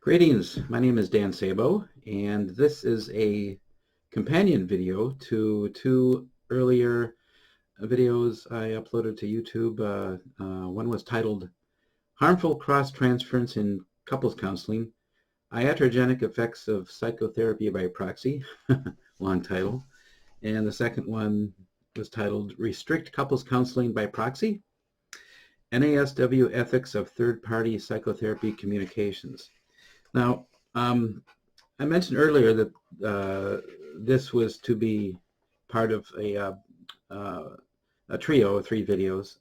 Greetings, my name is Dan Sabo, and this is a companion video to two earlier videos I uploaded to YouTube. One was titled Harmful Cross-Transference in Couples Counseling, Iatrogenic Effects of Psychotherapy by Proxy, long title, and the second one was titled Restrict Couples Counseling by Proxy, NASW Ethics of Third-Party Psychotherapy Communications. Now, I mentioned earlier that this was to be part of a trio of 3 videos.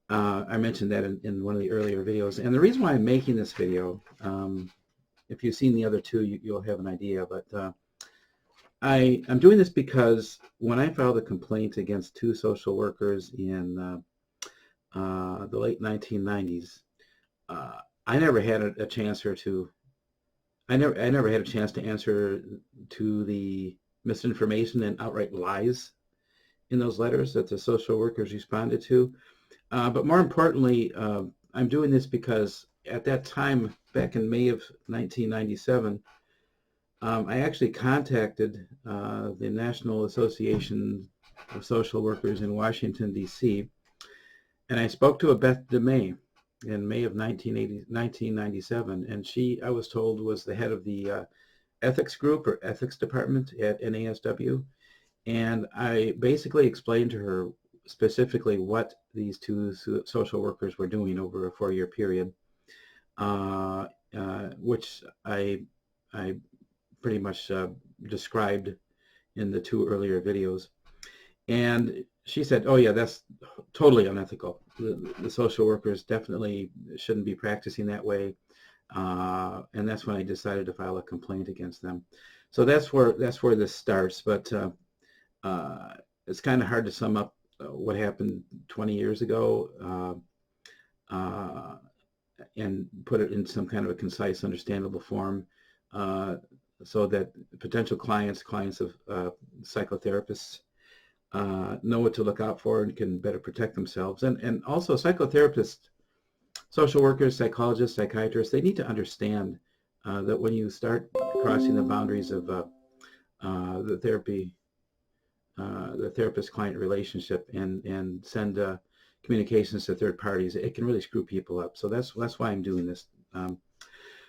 I mentioned that in one of the earlier videos. And the reason why I'm making this video, if you've seen the other 2, you'll have an idea. But I'm doing this because when I filed a complaint against 2 social workers in the late 1990s, I never had a chance I never had a chance to answer to the misinformation and outright lies in those letters that the social workers responded to. But more importantly, I'm doing this because at that time, back in May of 1997, I actually contacted the National Association of Social Workers in Washington, D.C., and I spoke to a Beth DeMay in May of 1997, and she, I was told, was the head of the ethics group or ethics department at NASW, and I basically explained to her specifically what these 2 social workers were doing over a 4-year period, which I pretty much described in the 2 earlier videos. And she said, oh yeah, that's totally unethical. The social workers definitely shouldn't be practicing that way. And that's when I decided to file a complaint against them. So that's where this starts. But it's kind of hard to sum up what happened 20 years ago and put it in some kind of a concise, understandable form, so that potential clients of psychotherapists know what to look out for and can better protect themselves. And also psychotherapists, social workers, psychologists, psychiatrists, they need to understand that when you start crossing the boundaries of the therapist-client relationship and send communications to third parties, it can really screw people up. So that's why I'm doing this.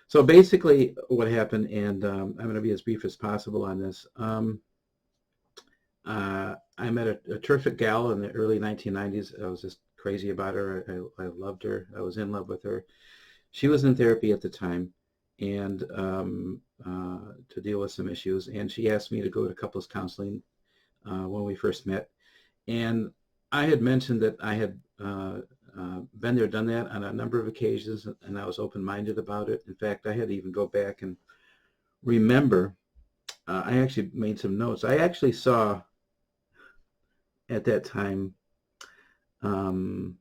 So basically what happened, and I'm going to be as brief as possible on this. I met a terrific gal in the early 1990s. I was just crazy about her. I loved her. I was in love with her. She was in therapy at the time, and to deal with some issues. And she asked me to go to couples counseling when we first met. And I had mentioned that I had been there, done that on a number of occasions, and I was open-minded about it. In fact, I had to even go back and remember. I actually made some notes. I actually saw at that time 5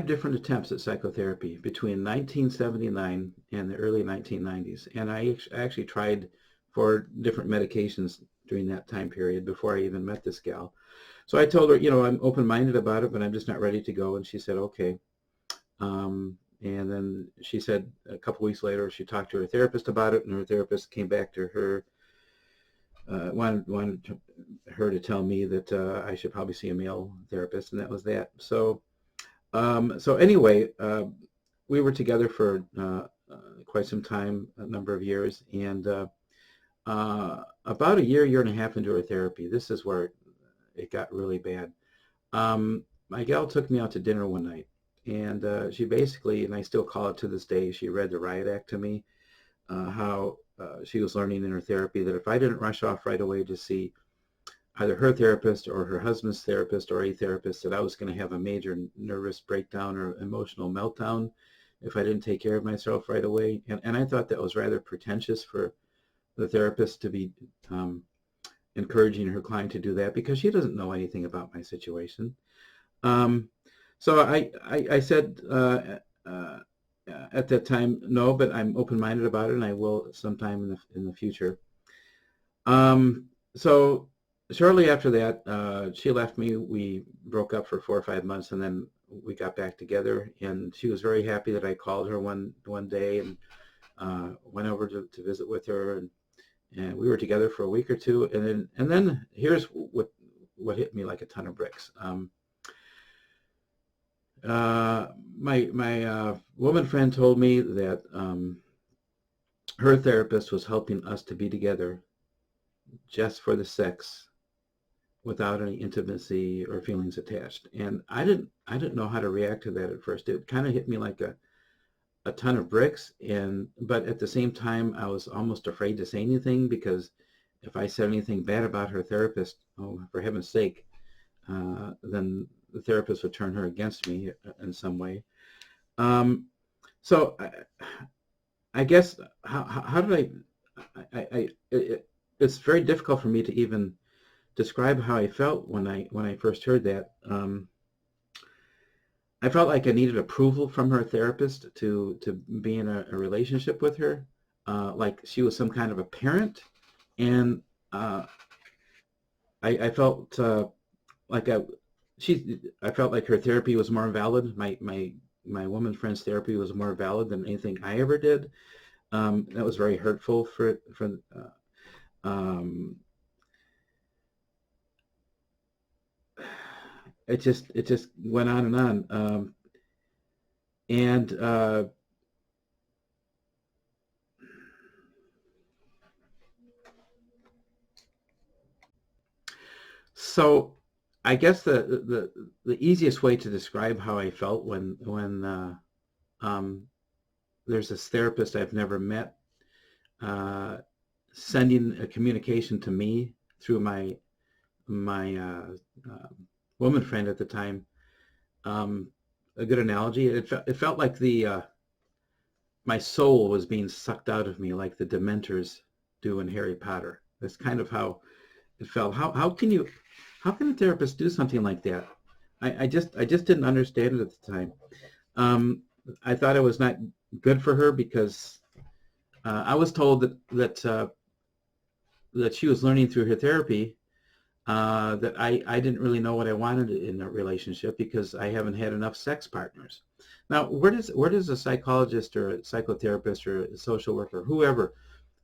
different attempts at psychotherapy between 1979 and the early 1990s. And I actually tried 4 different medications during that time period before I even met this gal. So I told her, you know, I'm open-minded about it, but I'm just not ready to go. And she said, okay. And then she said a couple weeks later, she talked to her therapist about it, and her therapist came back to her, wanted her to tell me that I should probably see a male therapist, and that was that. So, anyway, we were together for quite some time, a number of years, and about a year and a half into her therapy, this is where it got really bad. My gal took me out to dinner one night. And she basically, and I still call it to this day, she read the riot act to me, how she was learning in her therapy that if I didn't rush off right away to see either her therapist or her husband's therapist or a therapist, that I was going to have a major nervous breakdown or emotional meltdown if I didn't take care of myself right away. And I thought that was rather pretentious for the therapist to be encouraging her client to do that, because she doesn't know anything about my situation. So I said at that time, no, but I'm open-minded about it, and I will sometime in the future. So shortly after that, she left me. We broke up for 4 or 5 months, and then we got back together, and she was very happy that I called her one day and went over to visit with her, and we were together for a week or two, and then here's what hit me like a ton of bricks. My woman friend told me that her therapist was helping us to be together just for the sex, without any intimacy or feelings attached. And I didn't know how to react to that at first. It kind of hit me like a ton of bricks, but at the same time I was almost afraid to say anything, because if I said anything bad about her therapist, oh, for heaven's sake, then the therapist would turn her against me in some way. So I guess how did it's very difficult for me to even describe how I felt when I first heard that. I felt like I needed approval from her therapist to be in a relationship with her, like she was some kind of a parent, and I felt like I felt like her therapy was more valid. My woman friend's therapy was more valid than anything I ever did. That was very hurtful it just went on and on. And so I guess the easiest way to describe how I felt when there's this therapist I've never met sending a communication to me through my woman friend at the time. A good analogy. It felt like my soul was being sucked out of me, like the Dementors do in Harry Potter. That's kind of how it felt. How can a therapist do something like that? I just didn't understand it at the time. I thought it was not good for her, because I was told that she was learning through her therapy that I didn't really know what I wanted in a relationship, because I haven't had enough sex partners. Now, where does a psychologist or a psychotherapist or a social worker, whoever,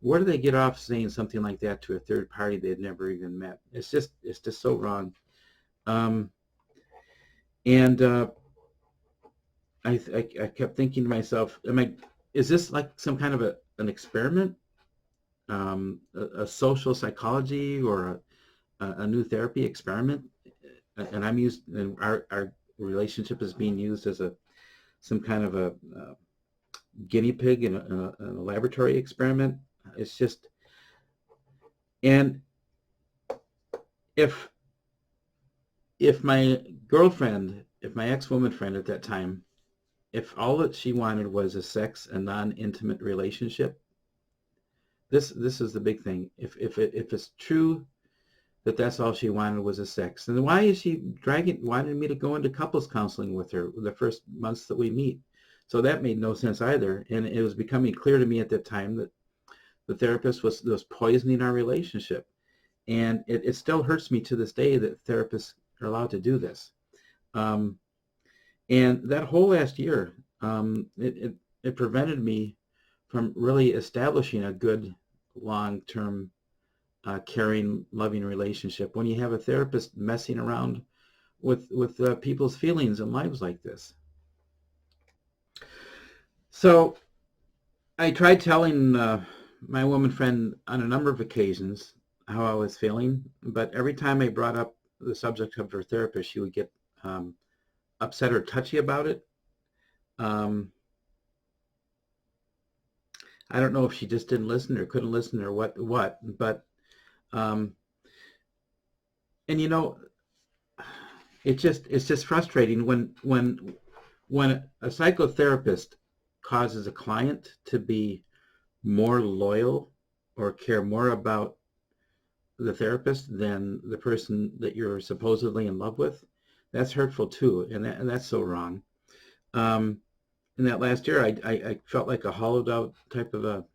where do they get off saying something like that to a third party they'd never even met? It's just so wrong. And I kept thinking to myself, is this like some kind of an experiment, a social psychology or a new therapy experiment? And our relationship is being used as some kind of a guinea pig in a laboratory experiment. It's just, and if my girlfriend, if my ex-woman friend at that time, if all that she wanted was a non-intimate relationship, this is the big thing. If it's true that that's all she wanted was a sex, then why is she wanting me to go into couples counseling with her the first months that we meet? So that made no sense either. And it was becoming clear to me at that time that the therapist was poisoning our relationship. And it still hurts me to this day that therapists are allowed to do this. And that whole last year, it prevented me from really establishing a good long-term caring, loving relationship when you have a therapist messing around with people's feelings and lives like this. So I tried telling my woman friend on a number of occasions how I was feeling, but every time I brought up the subject of her therapist, she would get upset or touchy about it. I don't know if she just didn't listen or couldn't listen or what, but and you know, it's just frustrating when a psychotherapist causes a client to be more loyal or care more about the therapist than the person that you're supposedly in love with. That's hurtful too, and that's so wrong. In that last year, I felt like a hollowed out type of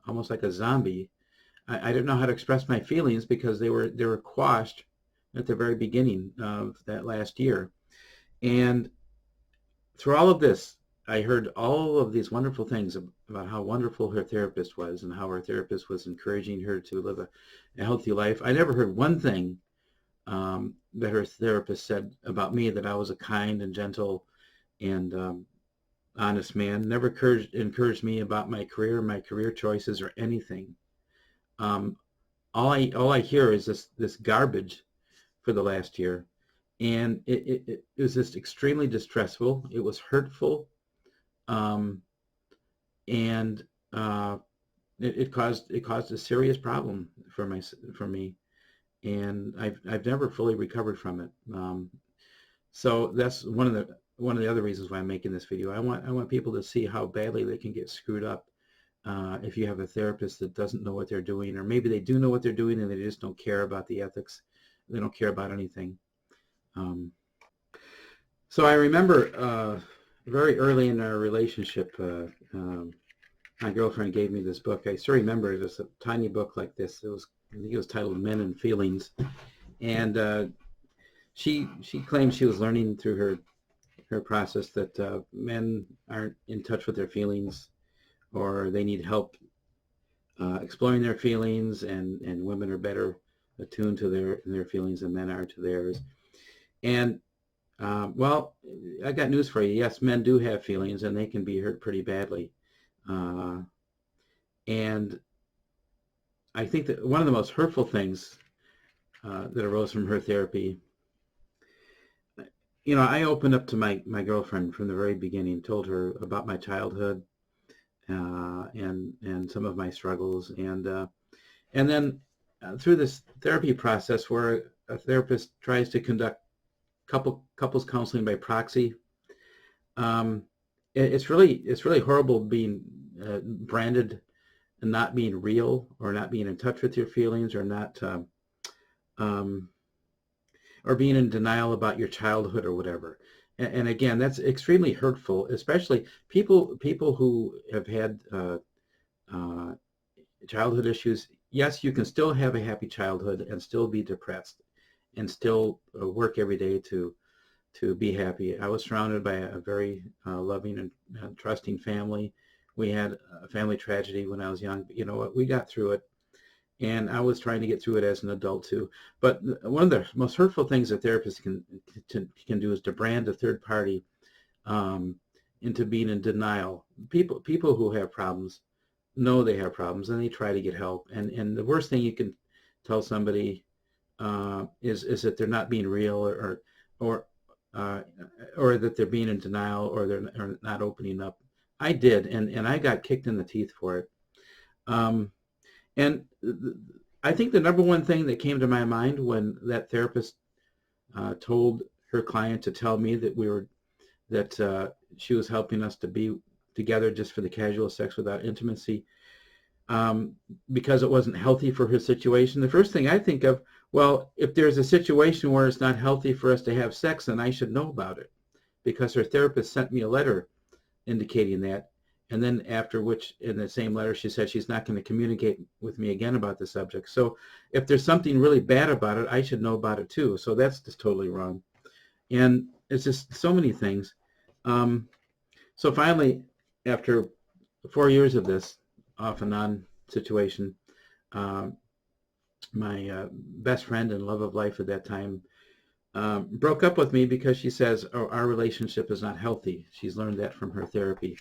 almost like a zombie. I didn't know how to express my feelings because they were quashed at the very beginning of that last year. And through all of this, I heard all of these wonderful things about how wonderful her therapist was and how her therapist was encouraging her to live a healthy life. I never heard one thing that her therapist said about me, that I was a kind and gentle and honest man. Never encouraged me about my career choices, or anything. All I hear is this garbage for the last year, and it was just extremely distressful. It was hurtful, and it caused a serious problem for me, and I've never fully recovered from it. So that's one of the other reasons why I'm making this video. I want people to see how badly they can get screwed up if you have a therapist that doesn't know what they're doing, or maybe they do know what they're doing and they just don't care about the ethics. They don't care about anything. So I remember very early in our relationship, my girlfriend gave me this book. I still remember it was a tiny book like this. I think it was titled Men and Feelings, and she claimed she was learning through her process that men aren't in touch with their feelings, or they need help exploring their feelings, and women are better attuned to their feelings than men are to theirs. And well, I got news for you. Yes, men do have feelings, and they can be hurt pretty badly. And I think that one of the most hurtful things that arose from her therapy, I opened up to my girlfriend from the very beginning, told her about my childhood and some of my struggles, and then through this therapy process, where a therapist tries to conduct couples counseling by proxy, it's really horrible being branded and not being real, or not being in touch with your feelings, or not or being in denial about your childhood or whatever. And again, that's extremely hurtful, especially people who have had childhood issues. Yes, you can still have a happy childhood and still be depressed and still work every day to be happy. I was surrounded by a very loving and trusting family. We had a family tragedy when I was young, but you know what? We got through it, and I was trying to get through it as an adult too. But one of the most hurtful things a therapist can do is to brand a third party into being in denial. People who have problems know they have problems, and they try to get help. And the worst thing you can tell somebody is that they're not being real, or that they're being in denial, or they're not opening up. I did, and I got kicked in the teeth for it. And I think the number one thing that came to my mind when that therapist told her client to tell me that she was helping us to be together just for the casual sex without intimacy, because it wasn't healthy for her situation. The first thing I think of, well, if there's a situation where it's not healthy for us to have sex, then I should know about it, because her therapist sent me a letter indicating that. And then after which, in the same letter, she said she's not going to communicate with me again about the subject. So if there's something really bad about it, I should know about it too. So that's just totally wrong. And it's just so many things. So finally, after 4 years of this off and on situation, my best friend and love of life at that time broke up with me because she says, oh, our relationship is not healthy. She's learned that from her therapy.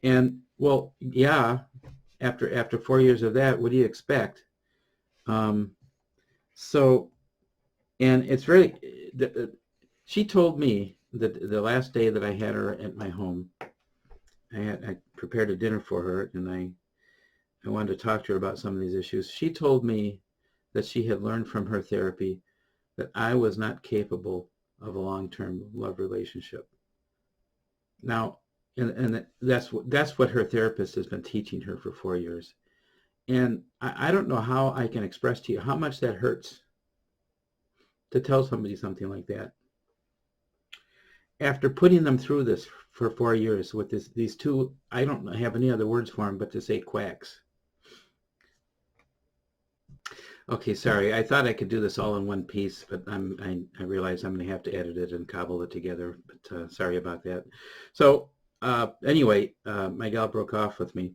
And well, yeah, after 4 years of that, what do you expect? So, and it's really, she told me that the last day that I had her at my home, I prepared a dinner for her, and I wanted to talk to her about some of these issues. She told me that she had learned from her therapy that I was not capable of a long-term love relationship. Now, and that's what her therapist has been teaching her for 4 years. And I don't know how I can express to you how much that hurts to tell somebody something like that. After putting them through this for 4 years with these two, I don't have any other words for them but to say quacks. Okay, sorry. I thought I could do this all in one piece, but I realize I'm going to have to edit it and cobble it together. But sorry about that. So anyway, my gal broke off with me,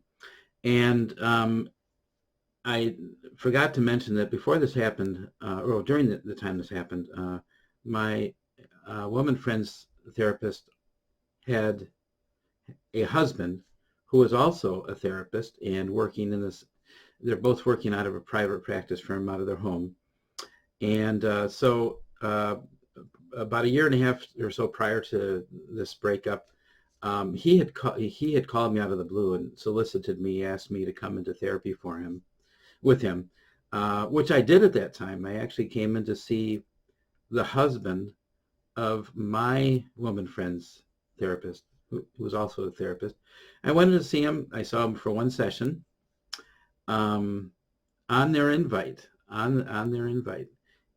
and I forgot to mention that before this happened, or during the time this happened, my woman friend's therapist had a husband who was also a therapist and working in this. They're both working out of a private practice firm out of their home. And so about a year and a half or so prior to this breakup, he had called me out of the blue and solicited me, asked me to come into therapy with him, which I did at that time. I actually came in to see the husband of my woman friend's therapist, who was also a therapist. I went to see him. I saw him for one session, on their invite, on their invite.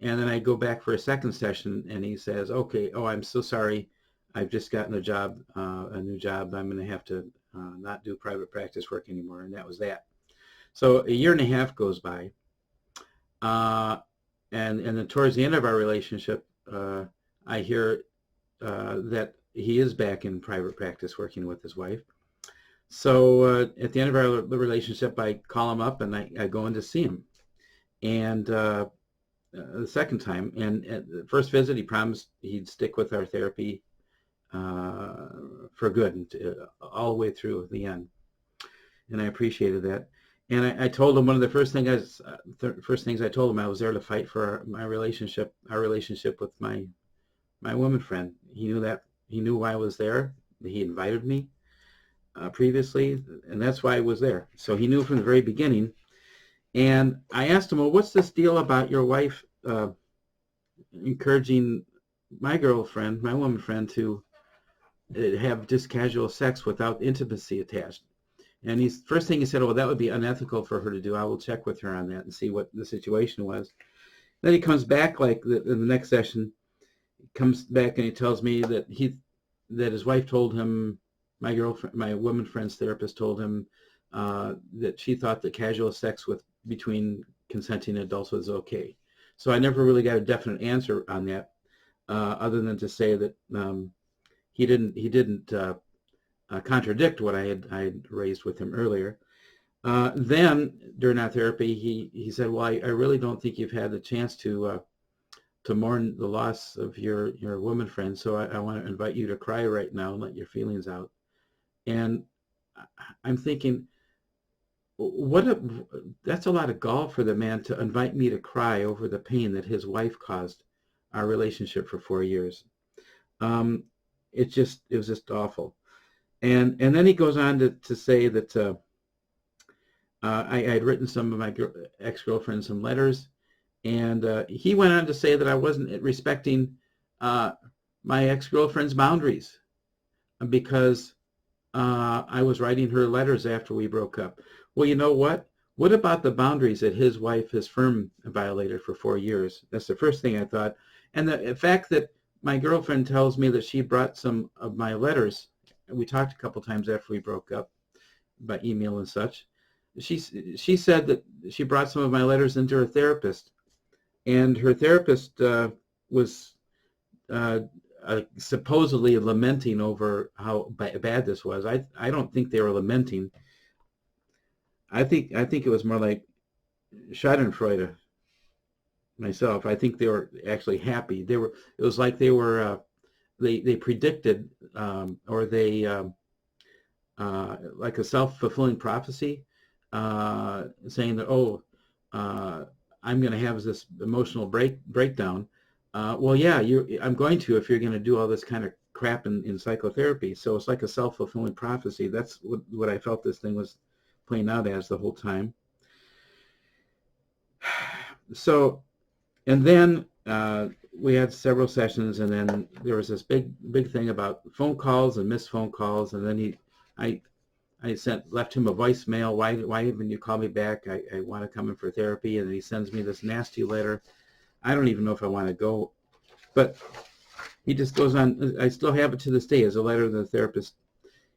And then I go back for a second session, and he says, "Okay, oh, I'm so sorry. I've just gotten a job, a new job. I'm going to have to not do private practice work anymore." And that was that. So a year and a half goes by, and then towards the end of our relationship, I hear that he is back in private practice working with his wife. So at the end of our relationship, I call him up and I go in to see him. And the second time, and at the first visit, he promised he'd stick with our therapy for good, all the way through the end. And I appreciated that. And I told him one of the first things I told him, I was there to fight for our relationship with my woman friend. He knew that. He knew why I was there. He invited me previously, and that's why I was there. So he knew from the very beginning. And I asked him, "Well, what's this deal about your wife encouraging my girlfriend, my woman friend, to have just casual sex without intimacy attached?" And first thing he said, "Well, that would be unethical for her to do. I will check with her on that and see what the situation was." Then he comes back, like in the next session, comes back and he tells me that his wife told him, my woman friend's therapist told him that she thought that casual sex between consenting adults was okay. So I never really got a definite answer on that, other than to say that he didn't contradict what I had raised with him earlier. Then during our therapy, he said, "Well, I really don't think you've had the chance to mourn the loss of your woman friend, so I want to invite you to cry right now and let your feelings out." And I'm thinking, that's a lot of gall for the man to invite me to cry over the pain that his wife caused our relationship for 4 years. It was just awful. And then he goes on to say that I had written some of my ex-girlfriends some letters, and he went on to say that I wasn't respecting my ex-girlfriend's boundaries because I was writing her letters after we broke up. Well, you know what? What about the boundaries that his firm violated for 4 years? That's the first thing I thought. And the fact that my girlfriend tells me that she brought some of my letters, we talked a couple times after we broke up by email and such. She said that she brought some of my letters into her therapist, and her therapist was supposedly lamenting over how bad this was. I don't think they were lamenting. I think it was more like Schadenfreude myself. I think they were actually happy. It was like they were they predicted, or they like a self-fulfilling prophecy, saying that, "Oh, I'm going to have this emotional breakdown." Well, yeah, I'm going to, if you're going to do all this kind of crap in psychotherapy. So it's like a self-fulfilling prophecy. That's what I felt this thing was playing out as the whole time. So, and then we had several sessions, and then there was this big thing about phone calls and missed phone calls, and then I left him a voicemail. Why haven't you called me back? I want to come in for therapy. And then he sends me this nasty letter. I don't even know if I want to go, but he just goes on. I still have it to this day as a letter to the therapist.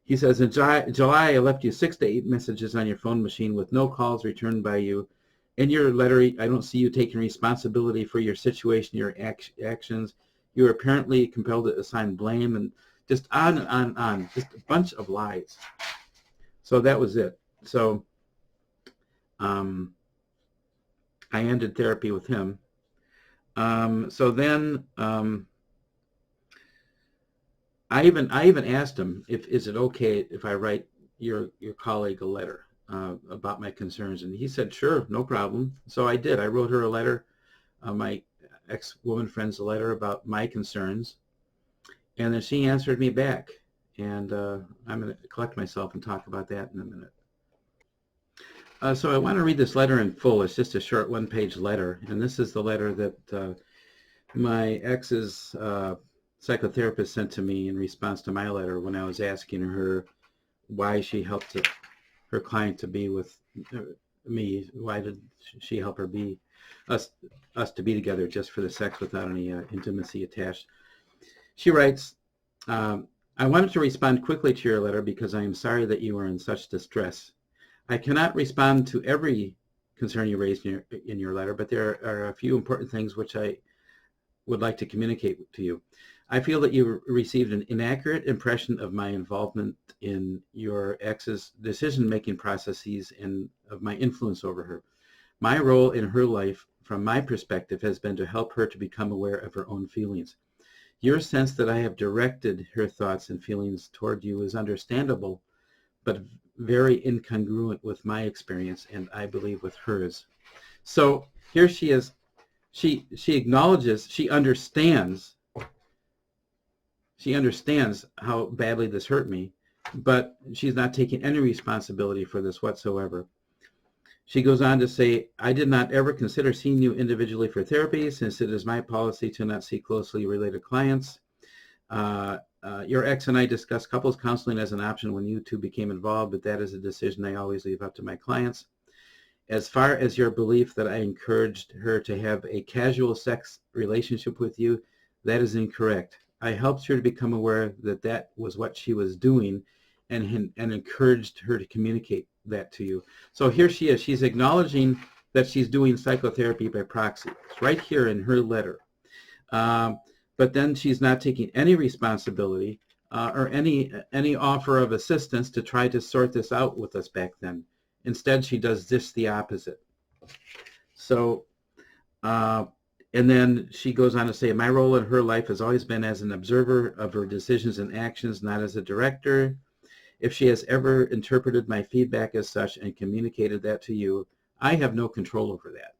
He says, "In July, I left you 6 to 8 messages on your phone machine with no calls returned by you, In your letter, I don't see you taking responsibility for your situation, your actions. You are apparently compelled to assign blame, and just on and on and on. Just a bunch of lies. So that was it. So I ended therapy with him. So then I even asked him, is it okay if I write your colleague a letter about my concerns? And he said, sure, no problem. So I did. I wrote her a letter, my ex-woman friend's a letter about my concerns, and then she answered me back. And I'm going to collect myself and talk about that in a minute. So I want to read this letter in full. It's just a short one-page letter, and this is the letter that my ex's psychotherapist sent to me in response to my letter when I was asking her why she helped her client to be with me. Why did she help her be us to be together just for the sex without any intimacy attached? She writes, I wanted to respond quickly to your letter because I am sorry that you are in such distress. I cannot respond to every concern you raised in your letter, but there are a few important things which I would like to communicate to you. I feel that you received an inaccurate impression of my involvement in your ex's decision-making processes and of my influence over her. My role in her life, from my perspective, has been to help her to become aware of her own feelings. Your sense that I have directed her thoughts and feelings toward you is understandable, but very incongruent with my experience and I believe with hers. So here she is. She acknowledges, she understands how badly this hurt me, but she's not taking any responsibility for this whatsoever. She goes on to say, I did not ever consider seeing you individually for therapy since it is my policy to not see closely related clients. Your ex and I discussed couples counseling as an option when you two became involved, but that is a decision I always leave up to my clients. As far as your belief that I encouraged her to have a casual sex relationship with you, that is incorrect. I helped her to become aware that that was what she was doing and encouraged her to communicate that to you. So here she is. She's acknowledging that she's doing psychotherapy by proxy. It's right here in her letter. But then she's not taking any responsibility or any offer of assistance to try to sort this out with us back then. Instead, she does just the opposite. So, and then she goes on to say, my role in her life has always been as an observer of her decisions and actions, not as a director. If she has ever interpreted my feedback as such and communicated that to you, I have no control over that.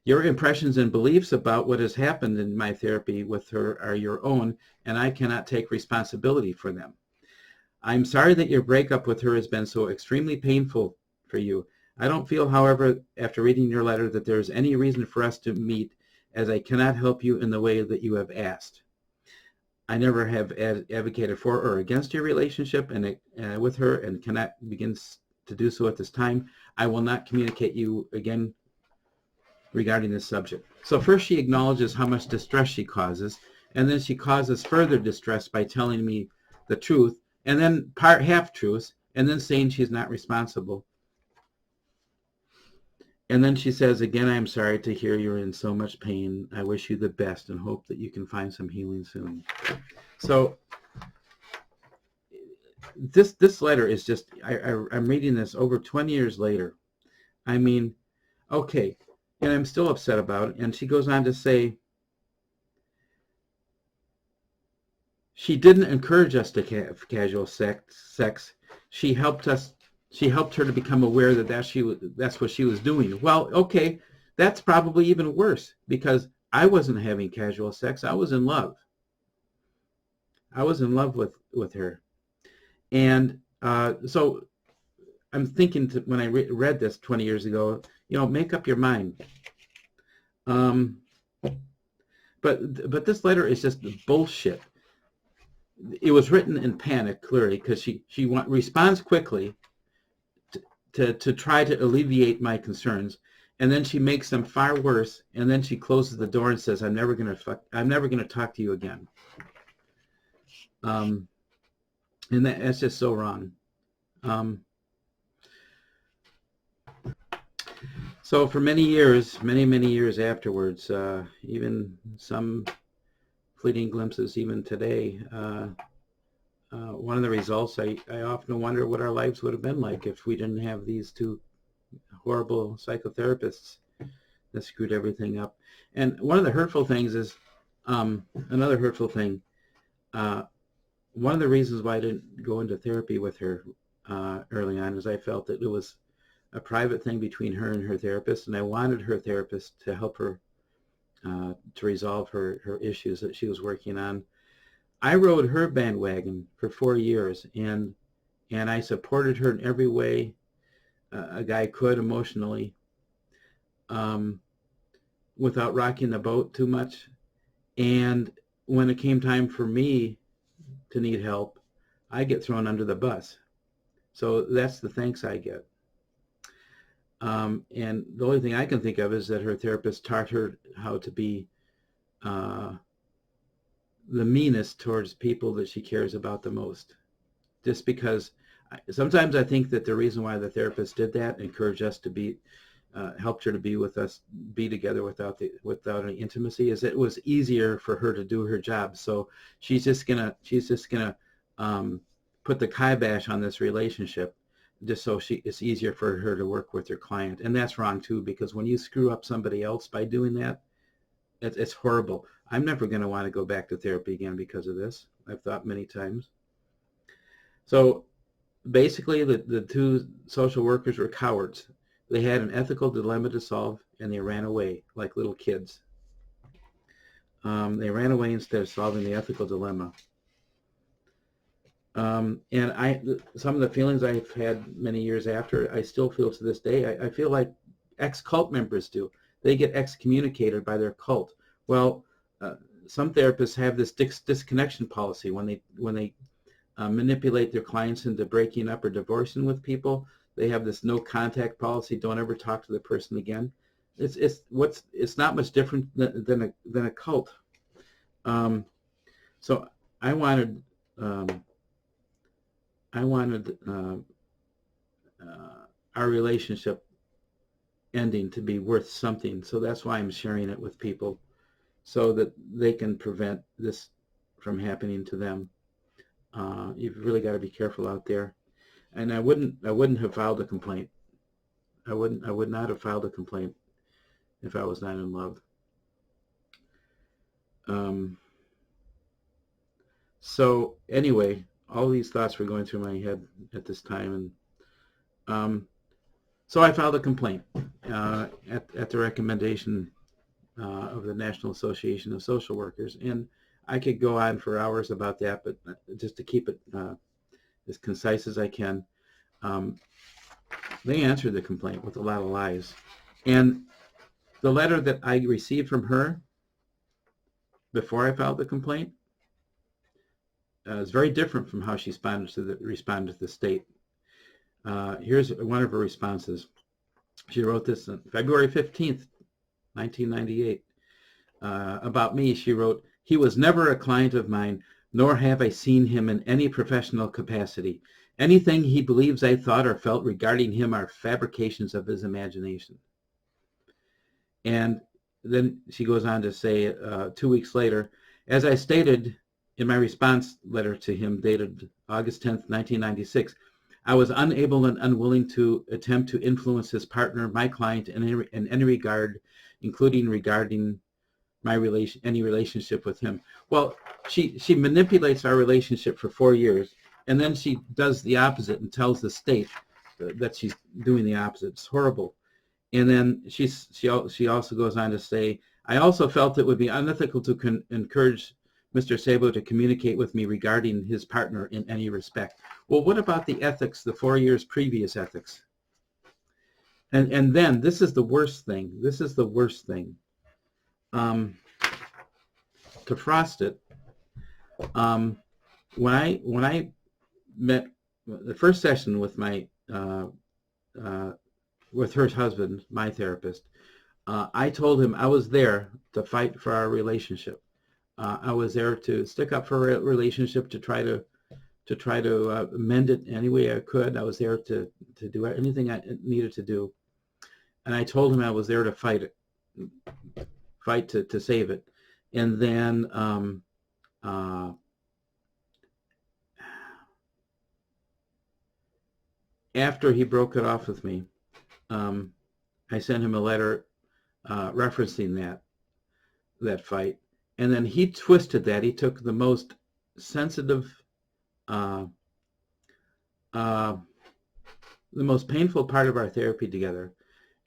Your impressions and beliefs about what has happened in my therapy with her are your own, and I cannot take responsibility for them. I'm sorry that your breakup with her has been so extremely painful for you. I don't feel, however, after reading your letter, that there is any reason for us to meet, as I cannot help you in the way that you have asked. I never have advocated for or against your relationship with her and cannot begin to do so at this time. I will not communicate you again regarding this subject. So first she acknowledges how much distress she causes, and then she causes further distress by telling me the truth, and then half-truths, and then saying she's not responsible. And then she says, again, I'm sorry to hear you're in so much pain. I wish you the best and hope that you can find some healing soon. So this letter is just, I'm reading this over 20 years later. I mean, okay, and I'm still upset about it. And she goes on to say, she didn't encourage us to have casual sex. She helped her to become aware that that's what she was doing. Well, okay, that's probably even worse because I wasn't having casual sex. I was in love. I was in love with her. And so I'm thinking when I read this 20 years ago, make up your mind. But this letter is just bullshit. It was written in panic, clearly, because she responds quickly to try to alleviate my concerns, and then she makes them far worse, and then she closes the door and says, I'm never gonna talk to you again. And that's just so wrong. So for many years, many years afterwards, even some fleeting glimpses even today, one of the results, I often wonder what our lives would have been like if we didn't have these two horrible psychotherapists that screwed everything up. And one of the hurtful things is, another hurtful thing, one of the reasons why I didn't go into therapy with her early on is I felt that it was a private thing between her and her therapist, and I wanted her therapist to help her to resolve her issues that she was working on. I rode her bandwagon for 4 years, and I supported her in every way a guy could emotionally, without rocking the boat too much. And when it came time for me to need help, I get thrown under the bus. So that's the thanks I get. And the only thing I can think of is that her therapist taught her how to be the meanest towards people that she cares about the most. Just because sometimes I think that the reason why the therapist did that, encouraged us to be, helped her to be with us, be together without any intimacy, is it was easier for her to do her job. So she's just gonna put the kibosh on this relationship, just so it's easier for her to work with her client. And that's wrong too, because when you screw up somebody else by doing that, it's horrible. I'm never going to want to go back to therapy again because of this. I've thought many times. So basically the two social workers were cowards. They had an ethical dilemma to solve, and they ran away like little kids. They ran away instead of solving the ethical dilemma. And some of the feelings I've had many years after, I still feel to this day. I feel like ex-cult members do. They get excommunicated by their cult. Well, some therapists have this disconnection policy when they manipulate their clients into breaking up or divorcing with people. They have this no contact policy. Don't ever talk to the person again. It's not much different than a cult. So I wanted our relationship ending to be worth something. So that's why I'm sharing it with people, so that they can prevent this from happening to them. You've really got to be careful out there. And I wouldn't have filed a complaint. I would not have filed a complaint if I was not in love. So anyway, all these thoughts were going through my head at this time, and so I filed a complaint at the recommendation of the National Association of Social Workers. And I could go on for hours about that, but just to keep it as concise as I can, they answered the complaint with a lot of lies. And the letter that I received from her before I filed the complaint is very different from how she responded to the state. Here's one of her responses. She wrote this on February 15th, 1998. About me, she wrote, "He was never a client of mine, nor have I seen him in any professional capacity. Anything he believes I thought or felt regarding him are fabrications of his imagination." And then she goes on to say 2 weeks later, "As I stated in my response letter to him dated August 10th, 1996, I was unable and unwilling to attempt to influence his partner, my client, in any regard, including regarding any relationship with him." Well, she manipulates our relationship for 4 years, and then she does the opposite and tells the state that she's doing the opposite. It's horrible. And then she also goes on to say, "I also felt it would be unethical to encourage Mr. Sabo to communicate with me regarding his partner in any respect." Well, what about the ethics, the 4 years previous ethics? And then this is the worst thing. This is the worst thing. To frost it, when I met the first session with my with her husband, my therapist, I told him I was there to fight for our relationship. I was there to stick up for a relationship, to try to mend it any way I could. I was there to do anything I needed to do. I told him I was there to fight to save it. And then after he broke it off with me, I sent him a letter referencing that fight, and then he twisted that. He took the most sensitive, the most painful part of our therapy together,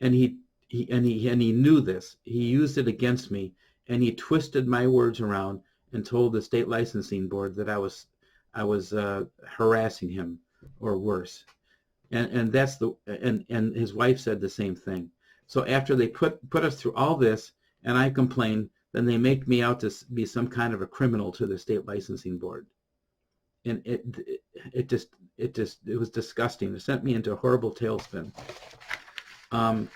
and he knew this. He used it against me, and he twisted my words around and told the state licensing board that I was harassing him or worse. And that's and his wife said the same thing. So after they put us through all this, and I complained, then they make me out to be some kind of a criminal to the state licensing board. And it was disgusting. It sent me into a horrible tailspin. I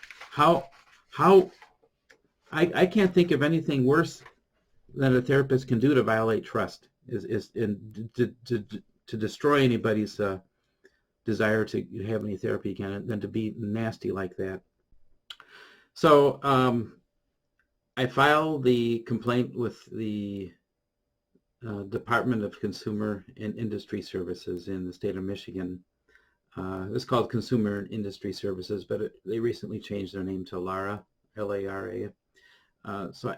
can't think of anything worse than a therapist can do to violate trust, is to destroy anybody's desire to have any therapy again, than to be nasty like that. So I filed the complaint with the Department of Consumer and Industry Services in the state of Michigan. It's called Consumer and Industry Services, but they recently changed their name to LARA, L-A-R-A. So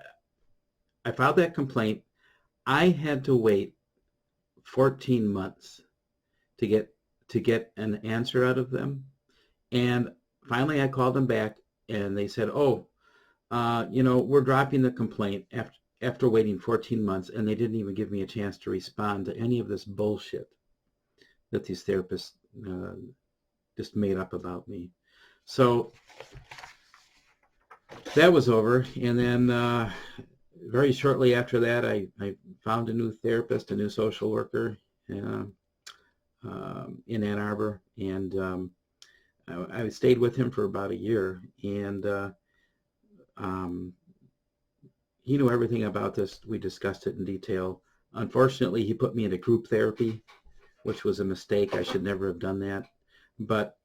I filed that complaint. I had to wait 14 months to get an answer out of them. And finally I called them back, and they said, oh, we're dropping the complaint after waiting 14 months, and they didn't even give me a chance to respond to any of this bullshit that these therapists just made up about me. So that was over, and then very shortly after that, I found a new therapist, a new social worker in Ann Arbor, and I stayed with him for about a year, and he knew everything about this. We discussed it in detail. Unfortunately, he put me into group therapy, which was a mistake. I should never have done that. But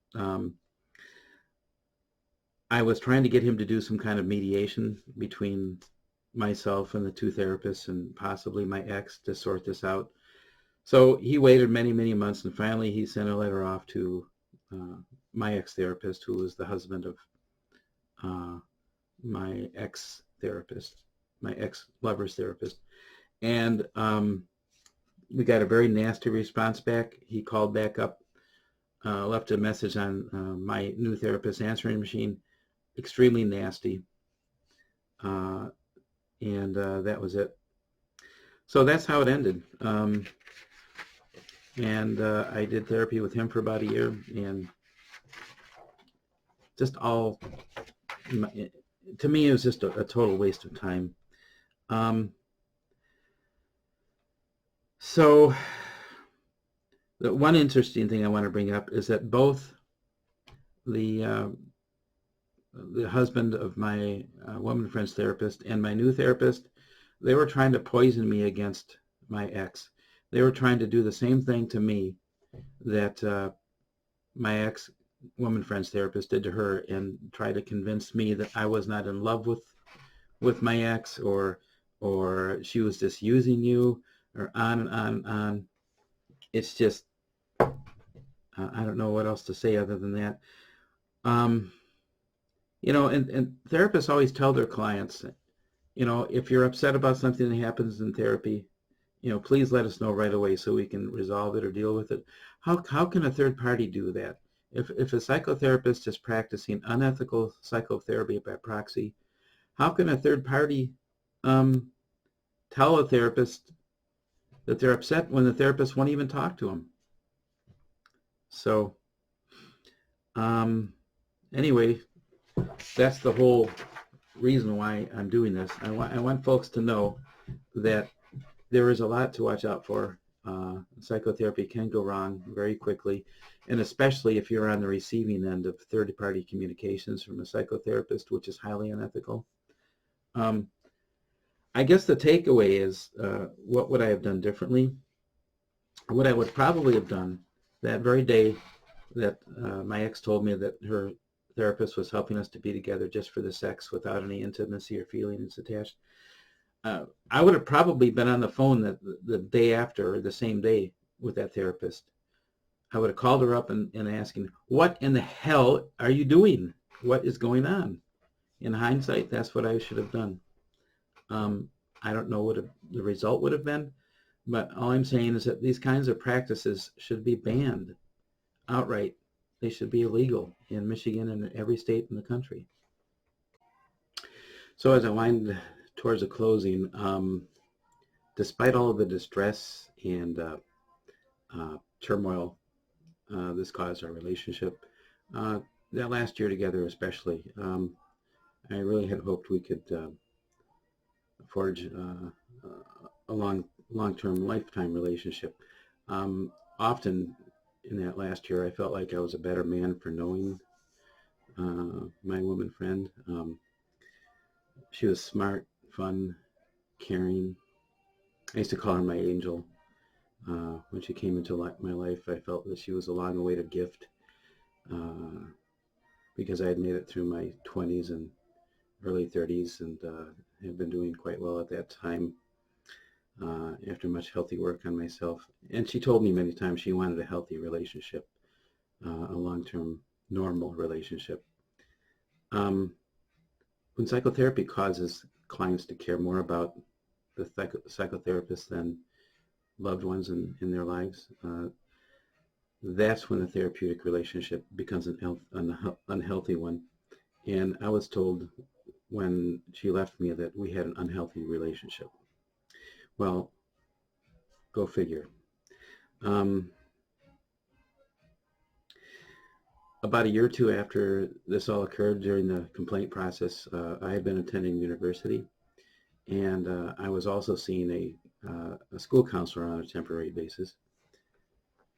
I was trying to get him to do some kind of mediation between myself and the two therapists and possibly my ex to sort this out. So he waited many, many months, and finally he sent a letter off to my ex-therapist, who was the husband of my ex-therapist, my ex-lover's therapist. And we got a very nasty response back. He called back up, left a message on my new therapist's answering machine, extremely nasty. And that was it. So that's how it ended. And I did therapy with him for about a year, and just all, to me, it was just a total waste of time. So the one interesting thing I want to bring up is that both the husband of my woman friend's therapist and my new therapist, they were trying to poison me against my ex. They were trying to do the same thing to me that my ex woman friend's therapist did to her, and try to convince me that I was not in love with my ex, or she was just using you, or on and on and on. It's just, I don't know what else to say other than that. And therapists always tell their clients, if you're upset about something that happens in therapy, please let us know right away so we can resolve it or deal with it. How can a third party do that? If a psychotherapist is practicing unethical psychotherapy by proxy, how can a third party tell a therapist that they're upset when the therapist won't even talk to them? So anyway, that's the whole reason why I'm doing this. I want folks to know that there is a lot to watch out for. Psychotherapy can go wrong very quickly, and especially if you're on the receiving end of third-party communications from a psychotherapist, which is highly unethical. I guess the takeaway is, what would I have done differently? What I would probably have done that very day that my ex told me that her therapist was helping us to be together just for the sex without any intimacy or feelings attached, I would have probably been on the phone the day after or the same day with that therapist. I would have called her up and asking, what in the hell are you doing? What is going on? In hindsight, that's what I should have done. I don't know what the result would have been, but all I'm saying is that these kinds of practices should be banned outright. They should be illegal in Michigan and in every state in the country. So as I wind towards a closing, despite all of the distress and turmoil this caused our relationship, that last year together especially, I really had hoped we could forge a long-term lifetime relationship. Often in that last year, I felt like I was a better man for knowing my woman friend. She was smart, fun, caring. I used to call her my angel. When she came into my life, I felt that she was a long-awaited gift because I had made it through my 20s and early 30s and had been doing quite well at that time after much healthy work on myself. And she told me many times she wanted a healthy relationship, a long-term normal relationship. When psychotherapy causes clients to care more about the psychotherapist than loved ones in their lives, that's when the therapeutic relationship becomes an unhealthy one. And I was told when she left me that we had an unhealthy relationship. Well, go figure. About a year or two after this all occurred during the complaint process, I had been attending university, and I was also seeing a school counselor on a temporary basis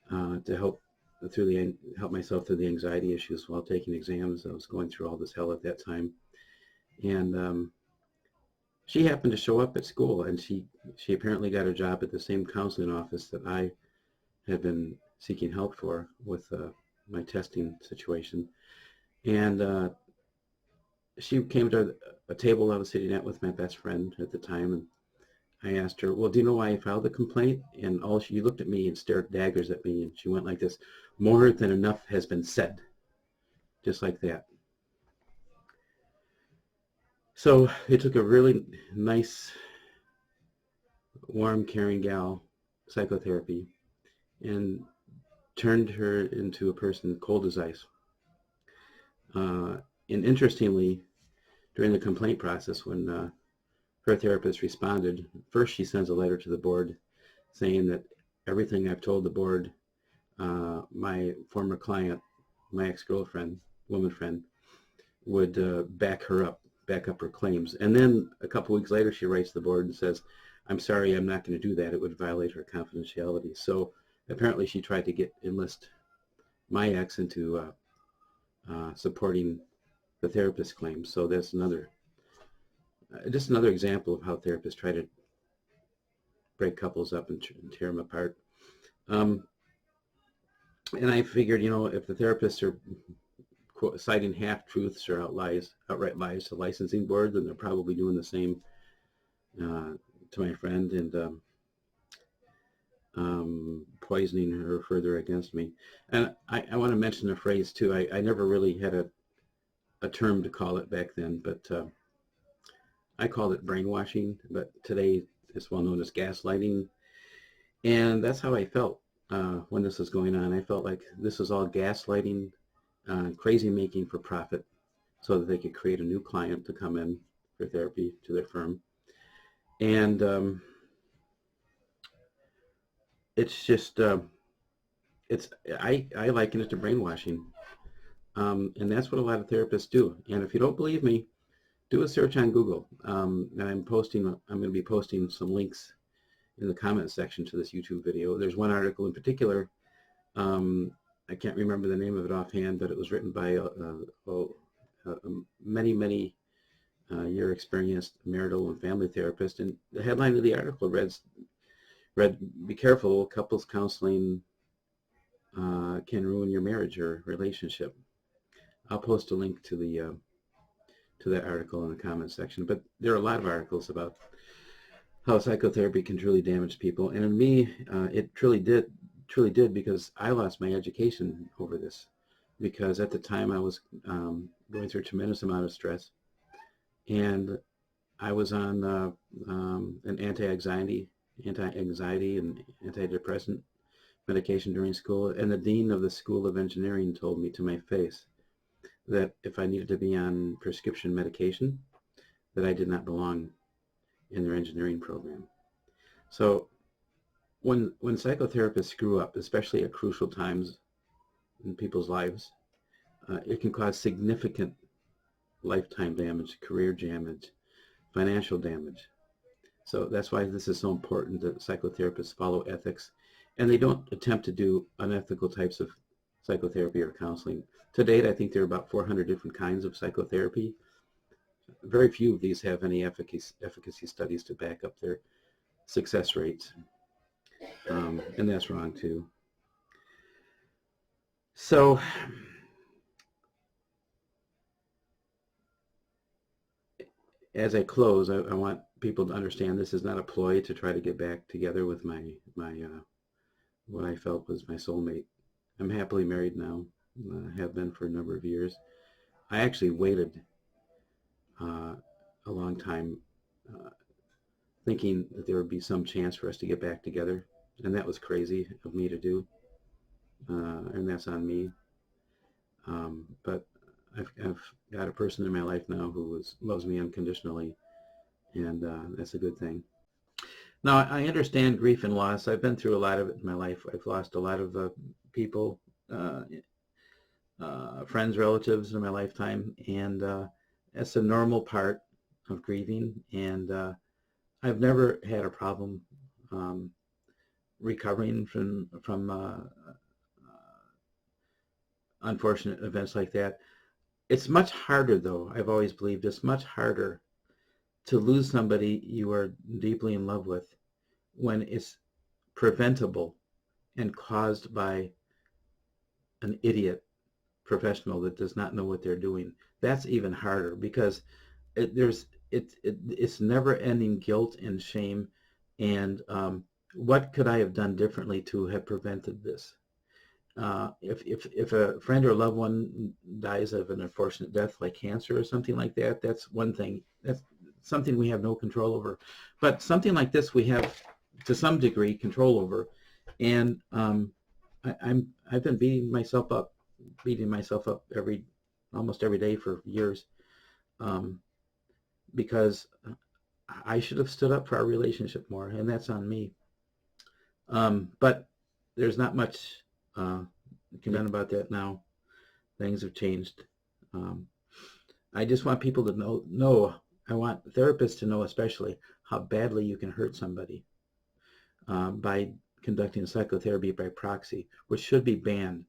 to help myself through the anxiety issues while taking exams. I was going through all this hell at that time, and she happened to show up at school, and she apparently got a job at the same counseling office that I had been seeking help for with my testing situation. And she came to a table I was sitting at with my best friend at the time, and I asked her, well, do you know why I filed the complaint? And she looked at me and stared daggers at me, and she went like this: more than enough has been said. Just like that. So it took a really nice, warm, caring gal, psychotherapy, and turned her into a person cold as ice. And interestingly, during the complaint process, when her therapist responded, first she sends a letter to the board saying that everything I've told the board, my former client, my ex-girlfriend, woman friend, would back up her claims. And then a couple weeks later, she writes to the board and says, I'm sorry, I'm not going to do that. It would violate her confidentiality. So apparently she tried to enlist my ex into supporting the therapist's claims. So that's just another example of how therapists try to break couples up and tear them apart. And I figured, if the therapists are citing half-truths or outright lies to licensing board, then they're probably doing the same to my friend and poisoning her further against me. And I want to mention a phrase too. I never really had a term to call it back then, but I called it brainwashing, but today it's well known as gaslighting. And that's how I felt when this was going on. I felt like this was all gaslighting, crazy making for profit, so that they could create a new client to come in for therapy to their firm. And it's just, I liken it to brainwashing. And that's what a lot of therapists do. And if you don't believe me, do a search on Google. And I'm going to be posting some links in the comments section to this YouTube video. There's one article in particular, I can't remember the name of it offhand, but it was written by a many year experienced marital and family therapist. And the headline of the article read, be careful, couples counseling can ruin your marriage or relationship. I'll post a link to that article in the comments section. But there are a lot of articles about how psychotherapy can truly damage people, and in me, it truly did, because I lost my education over this. Because at the time I was going through a tremendous amount of stress, and I was on an anti-anxiety and antidepressant medication during school, and the dean of the School of Engineering told me to my face that if I needed to be on prescription medication, that I did not belong in their engineering program. So when psychotherapists screw up, especially at crucial times in people's lives, it can cause significant lifetime damage, career damage, financial damage. So that's why this is so important that psychotherapists follow ethics, and they don't attempt to do unethical types of psychotherapy or counseling. To date, I think there are about 400 different kinds of psychotherapy. Very few of these have any efficacy studies to back up their success rates, and that's wrong too. So as I close, I want people to understand this is not a ploy to try to get back together with my what I felt was my soulmate. I'm happily married now. Have been for a number of years. I actually waited a long time thinking that there would be some chance for us to get back together, and that was crazy of me to do, and that's on me. But I've got a person in my life now who loves me unconditionally, and that's a good thing. Now, I understand grief and loss. I've been through a lot of it in my life. I've lost a lot of people, friends, relatives in my lifetime, and that's a normal part of grieving, and I've never had a problem recovering from unfortunate events like that. It's much harder, though. I've always believed it's much harder to lose somebody you are deeply in love with when it's preventable and caused by an idiot professional that does not know what they're doing. That's even harder, because it's never-ending guilt and shame, and what could I have done differently to have prevented this? If a friend or a loved one dies of an unfortunate death like cancer or something like that, that's one thing. That's something we have no control over. But something like this we have, to some degree, control over. And I've been beating myself up almost every day for years, because I should have stood up for our relationship more, and that's on me. But there's not much can be done about that now. Things have changed. I just want people to know. I want therapists to know, especially, how badly you can hurt somebody by conducting psychotherapy by proxy, which should be banned.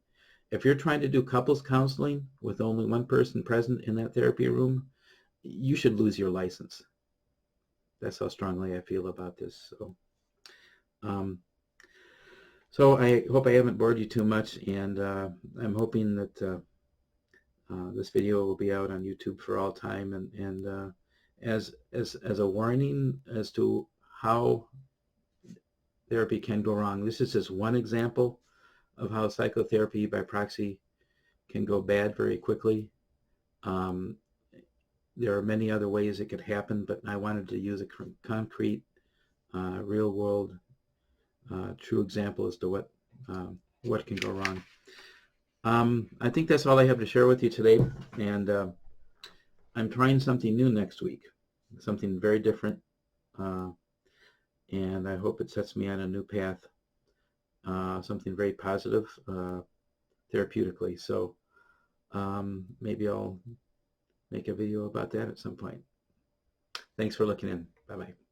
If you're trying to do couples counseling with only one person present in that therapy room, you should lose your license. That's how strongly I feel about this. So I hope I haven't bored you too much, and I'm hoping that this video will be out on YouTube for all time, and as a warning as to how therapy can go wrong. This is just one example of how psychotherapy by proxy can go bad very quickly. There are many other ways it could happen, but I wanted to use a concrete, real-world, true example as to what can go wrong. I think that's all I have to share with you today, and I'm trying something new next week, something very different, and I hope it sets me on a new path, something very positive therapeutically. So maybe I'll make a video about that at some point. Thanks for looking in. Bye-bye.